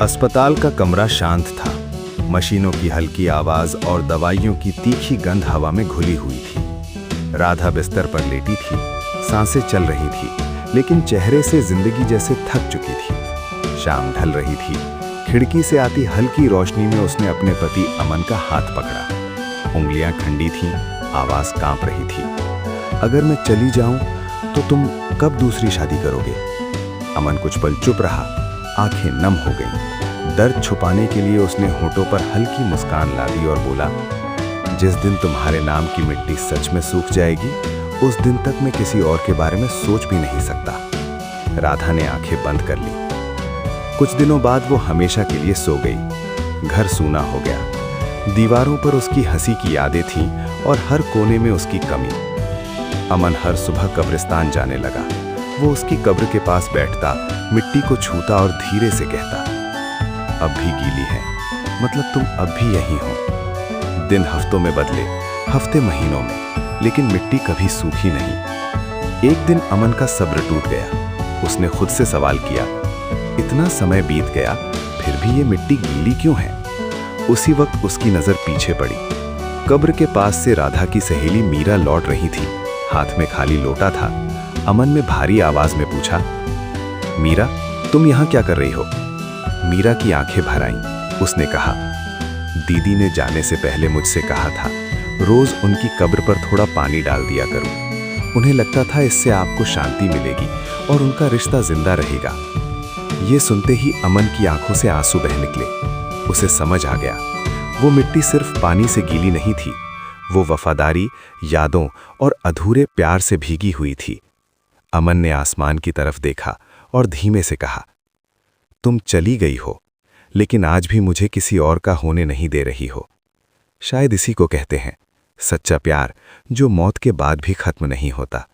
अस्पताल का कमरा शांत था। मशीनों की हल्की आवाज और दवाइयों की तीखी गंध हवा में घुली हुई थी। राधा बिस्तर पर लेटी थी, सांसें चल रही थी, लेकिन चेहरे से जिंदगी जैसे थक चुकी थी। शाम ढल रही थी। खिड़की से आती हल्की रोशनी में उसने अपने पति अमन का हाथ पकड़ा। उंगलियां ठंडी थीं, आवाज कांप रही थी। अगर मैं चली जाऊं तो तुम कब दूसरी शादी करोगे? अमन कुछ पल चुप रहा, आंखें नम हो गईं। दर्द छुपाने के लिए उसने होठों पर हल्की मुस्कान ला दी और बोला, जिस दिन तुम्हारे नाम की मिट्टी सच में सूख जाएगी, उस दिन तक मैं किसी और के बारे में सोच भी नहीं सकता। राधा ने आंखें बंद कर ली। कुछ दिनों बाद वो हमेशा के लिए सो गई। घर सूना हो गया। दीवारों पर उसकी हंसी की यादें थीं और हर कोने में उसकी कमी। अमन हर सुबह कब्रिस्तान जाने लगा। वो उसकी कब्र के पास बैठता, मिट्टी को छूता और धीरे से कहता, अब भी गीली है, मतलब तुम अब भी यहीं हो। दिन हफ्तों में बदले, हफ्ते महीनों में, लेकिन मिट्टी कभी सूखी नहीं। एक दिन अमन का सब्र टूट गया। उसने खुद से सवाल किया, इतना समय बीत गया, फिर भी ये मिट्टी गीली क्यों है? उसी वक्त उसकी नजर पीछे पड़ी। कब्र के पास से राधा की सहेली मीरा लौट रही थी। हाथ में खाली लोटा था। अमन ने भारी आवाज में पूछा, मीरा, तुम यहां क्या कर रही हो? मीरा की आंखें भर आईं। उसने कहा, दीदी ने जाने से पहले मुझसे कहा था, रोज उनकी कब्र पर थोड़ा पानी डाल दिया करूं। उन्हें लगता था इससे आपको शांति मिलेगी और उनका रिश्ता जिंदा रहेगा। ये सुनते ही अमन की आंखों से आंसू बह निकले। उसे समझ आ गया, वो मिट्टी सिर्फ पानी से गीली नहीं थी, वो वफादारी, यादों और अधूरे प्यार से भीगी हुई थी। अमन ने आसमान की तरफ देखा और धीमे से कहा, तुम चली गई हो, लेकिन आज भी मुझे किसी और का होने नहीं दे रही हो। शायद इसी को कहते हैं सच्चा प्यार, जो मौत के बाद भी खत्म नहीं होता।